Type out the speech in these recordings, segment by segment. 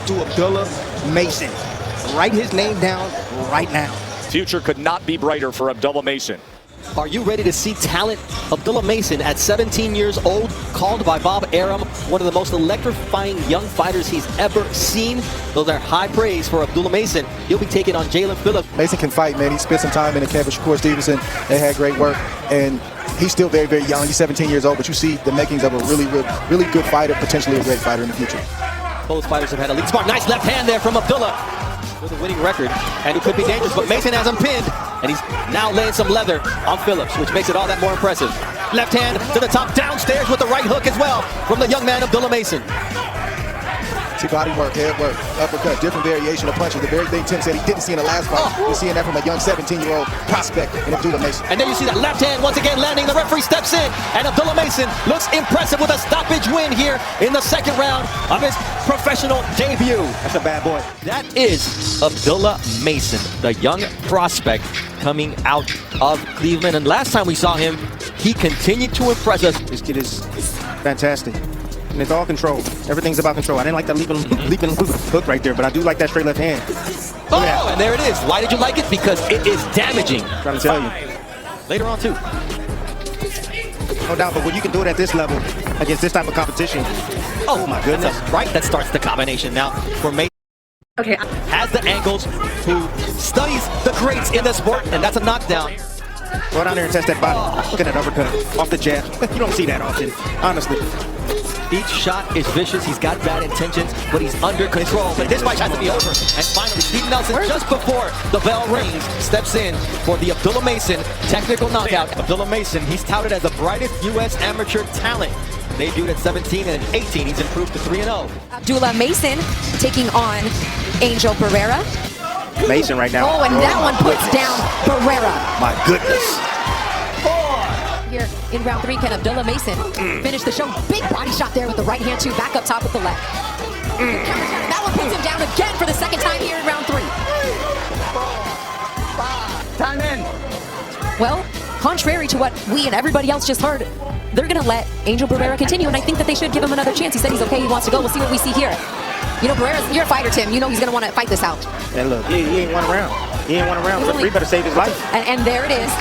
to Abdullah Mason. Write his name down right now. Future could not be brighter for Abdullah Mason. Are you ready to see talent? Abdullah Mason, at 17 years old, called by Bob Arum one of the most electrifying young fighters he's ever seen. Those are high praise for Abdullah Mason. He'll be taking on Jalen Phillips. Mason can fight, man. He spent some time in the camp with Shakur Stevenson. They had great work, and he's still very, very young. He's 17 years old, but you see the makings of a really good fighter, potentially a great fighter in the future. Both fighters have had a lead spot. Nice left hand there from Abdullah with a winning record, and it could be dangerous, but Mason has him pinned, and he's now laying some leather on Phillips, which makes it all that more impressive. Left hand to the top, downstairs with the right hook as well from the young man Abdullah Mason. See body work, head work, uppercut, different variation of punches. The very thing Tim said he didn't see in the last fight. You're seeing that from a young 17-year-old prospect in Abdullah Mason. And then you see that left hand once again landing. The referee steps in, and Abdullah Mason looks impressive with a stoppage win here in the second round of his professional debut. That's a bad boy. That is Abdullah Mason, the young prospect coming out of Cleveland. And last time we saw him, he continued to impress us. This kid is fantastic. And it's all control. Everything's about control. I didn't like that leaping hook right there, but I do like that straight left hand. Oh, yeah. And there it is. Why did you like it? Because it is damaging. I'm trying to tell you. Later on, too. No doubt, but when you can do it at this level against this type of competition, oh my goodness. Right, that starts the combination now for Mason. Okay. Has the angles, who studies the greats in the sport, and that's a knockdown. Go down there and test that body. Look at that uppercut off the jab. You don't see that often, honestly. Each shot is vicious. He's got bad intentions, but he's under control. But this fight has to be over. And finally, Steve Nelson, just before the bell rings, steps in for the Abdullah Mason technical knockout. Abdullah Mason, he's touted as the brightest U.S. amateur talent. Debuted at 17 and at 18. He's improved to 3-0. Abdullah Mason taking on Angel Barrera. Mason right now. Oh, and that one puts down Barrera. My goodness. Here in round 3, can Abdullah Mason finish the show? Big body shot there with the right hand, too. Back up top with the left. That one puts him down again for the second time here in round 3. Time in. Well, contrary to what we and everybody else just heard, they're going to let Angel Barrera continue, and I think that they should give him another chance. He said he's okay, he wants to go. We'll see what we see here. You know, Barrera's, you're a fighter, Tim. You know he's going to want to fight this out. And look, he ain't won a round. He ain't won a round. He better save his life. And there it is.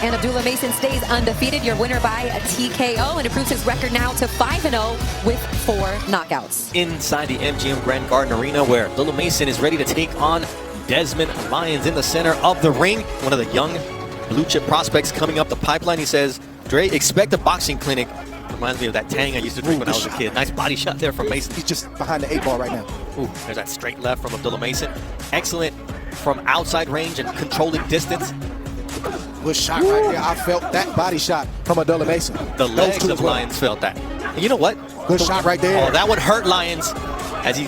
And Abdullah Mason stays undefeated, your winner by a TKO, and improves his record now to 5-0 with 4 knockouts. Inside the MGM Grand Garden Arena, where Abdullah Mason is ready to take on Desmond Lyons in the center of the ring. One of the young blue chip prospects coming up the pipeline. He says, Dre, expect a boxing clinic. Reminds me of that tang I used to drink when I was a kid. Nice body shot there from Mason. He's just behind the 8 ball right now. Ooh, there's that straight left from Abdullah Mason. Excellent from outside range and controlling distance. Good shot right there. I felt that body shot from Abdullah Mason. The legs of Lyons felt that. And you know what? Good shot right there. Oh, that would hurt Lyons as he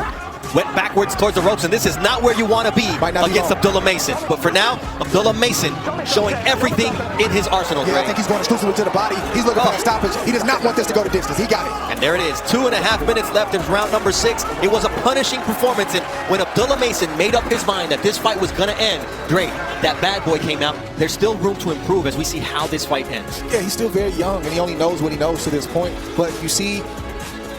went backwards towards the ropes, and this is not where you want to be against Abdullah Mason. But for now, Abdullah Mason showing everything in his arsenal. Yeah, I think he's going exclusively to the body. He's looking for a stoppage. He does not want this to go to distance. He got it. And there it is. 2.5 minutes left in round number 6. It was a punishing performance, and when Abdullah Mason made up his mind that this fight was going to end, great. That bad boy came out. There's still room to improve as we see how this fight ends. Yeah, he's still very young, and he only knows what he knows to this point. But you see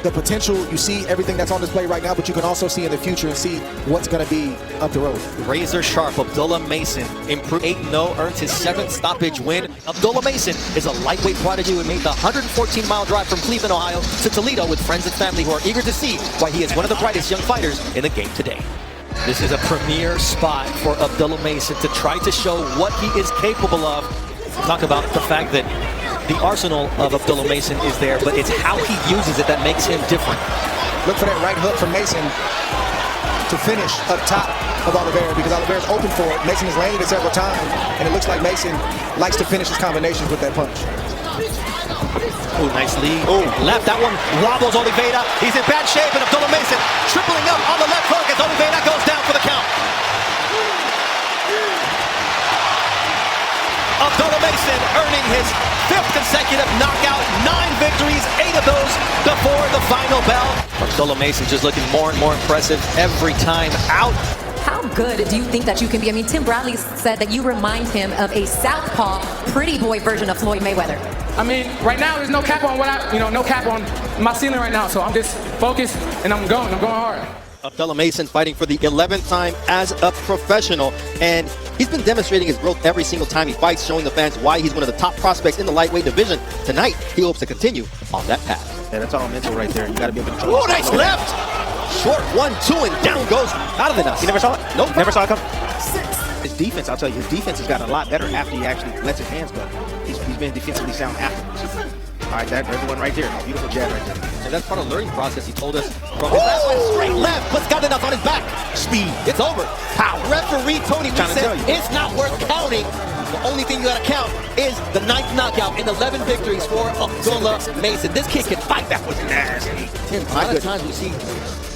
the potential, you see everything that's on display right now, but you can also see in the future and see what's going to be up the road. Razor sharp Abdullah Mason improved 8-0, earns his 7th stoppage win. Abdullah Mason is a lightweight prodigy who made the 114-mile drive from Cleveland, Ohio to Toledo with friends and family who are eager to see why he is one of the brightest young fighters in the game today. This is a premier spot for Abdullah Mason to try to show what he is capable of. Talk about the fact that the arsenal of Abdullah Mason is there, but it's how he uses it that makes him different. Look for that right hook from Mason to finish up top of Oliveira, because Oliveira's open for it. Mason has landed it several times, and it looks like Mason likes to finish his combinations with that punch. Oh, nice lead. Oh, left, that one wobbles Oliveira. He's in bad shape, and Abdullah Mason tripling up on the left hook as Oliveira goes down for the count. Abdullah Mason earning his 5th consecutive knockout, 9 victories, 8 of those before the final bell. Abdullah Mason just looking more and more impressive every time out. How good do you think that you can be? I mean, Tim Bradley said that you remind him of a southpaw, pretty boy version of Floyd Mayweather. I mean, right now there's no cap on what no cap on my ceiling right now. So I'm just focused and I'm going hard. Abdullah Mason fighting for the 11th time as a professional, and he's been demonstrating his growth every single time he fights, showing the fans why he's one of the top prospects in the lightweight division. Tonight, he hopes to continue on that path. Yeah, that's all mental right there. You got to be able to control. Oh, nice left! Short 1-2, and down goes out of the nuts. You never saw it? Nope. Never saw it come? His defense, I'll tell you, his defense has gotten a lot better after he actually lets his hands go. He's been defensively sound afterwards. All right, there's the one right there. Beautiful jab right there. And that's part of the learning process, he told us. From his last one, straight left, puts Gundenus on his back. Speed. It's over. Power. Referee Tony Lee said it's not worth counting. The only thing you gotta count is the 9th knockout and 11 victories for Abdullah Mason. This kid can fight. That was nasty. Tim, a lot of times we see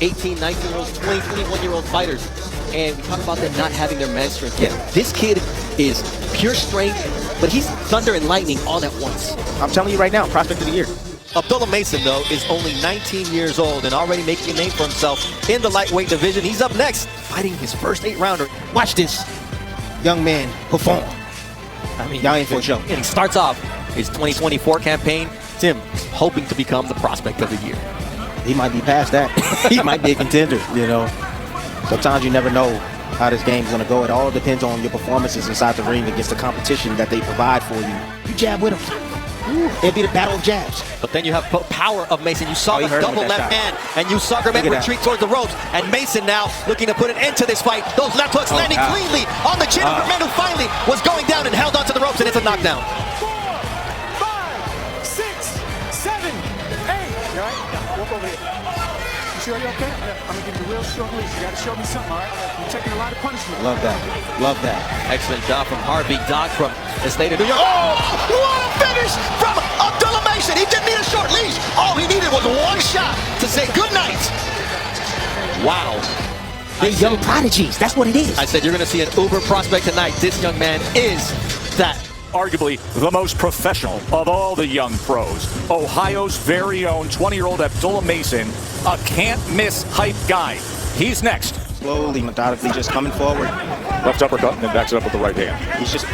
18, 19-year-olds, 20, 21-year-old fighters, and we talk about them not having their men's strength yet. This kid is pure strength, but he's thunder and lightning all at once. I'm telling you right now, prospect of the year. Abdullah Mason, though, is only 19 years old and already making a name for himself in the lightweight division. He's up next, fighting his first 8-rounder. Watch this young man perform. I mean, y'all ain't for show. And he starts off his 2024 campaign, Tim, hoping to become the prospect of the year. He might be past that. He might be a contender, you know. Sometimes you never know how this game's going to go. It all depends on your performances inside the ring against the competition that they provide for you. You jab with him. It'll be the battle of jabs. But then you have power of Mason. You saw the double left hand, and you saw him retreat towards the ropes. And Mason now looking to put an end to this fight. Those left hooks landing cleanly on the chin of Herman, who finally was going down and held onto the ropes, and it's a knockdown. 4, 5, 6, 7, 8. You all right? Walk over here. You sure you're okay? I'm going to give you a real short leash. You got to show me something, all right? You're taking a lot of punishment. Love that. Love that. Excellent job from Harvey Doc from the state of New York. Oh, what a finish from Abdullah Mason. He didn't need a short leash. All he needed was one shot to say goodnight. Wow. They're young prodigies. That's what it is. I said you're going to see an uber prospect tonight. This young man is that. Arguably the most professional of all the young pros. Ohio's very own 20-year-old Abdullah Mason, a can't-miss hype guy. He's next. Slowly, methodically, just coming forward. Left uppercut and then backs it up with the right hand. He's just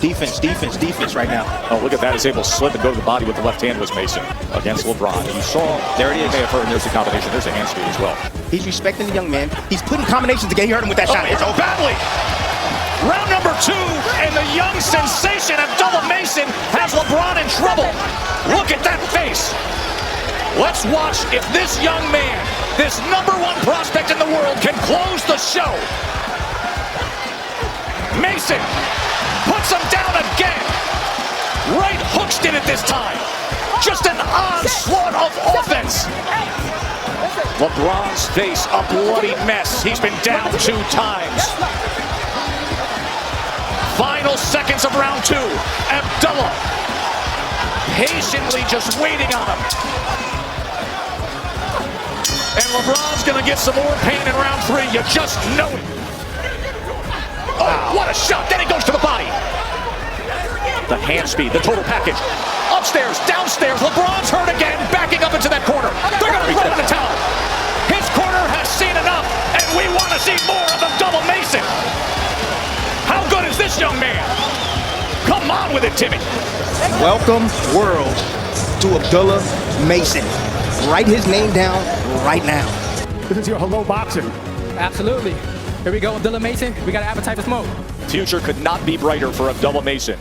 defense right now. Oh, look at that. He's able to slip and go to the body with the left hand was Mason against LeBron. And you saw, there it is. May have heard, and there's the combination. There's a hand speed as well. He's respecting the young man. He's putting combinations together. You heard him with that shot. It's badly. Round number 2, and the young sensation Abdullah Mason has LeBron in trouble. Look at that face. Let's watch if this young man, this #1 prospect in the world, can close the show. Mason puts him down again. Right hooks did it this time. Just an onslaught of offense. LeBron's face a bloody mess. He's been down 2 times. Final seconds of round 2. Abdullah patiently just waiting on him. And LeBron's gonna get some more pain in round 3. You just know it. Oh, what a shot. Then it goes to the body. The hand speed, the total package. Upstairs, downstairs. LeBron's hurt again, backing up into that corner. They're gonna throw in the towel. His corner has seen enough, and we want to see more of Abdullah Mason. How good is this young man? Come on with it, Timmy. Welcome, world, to Abdullah Mason. Write his name down right now. This is your hello boxer. Absolutely. Here we go, Abdullah Mason. We got an appetite for smoke. Future could not be brighter for Abdullah Mason.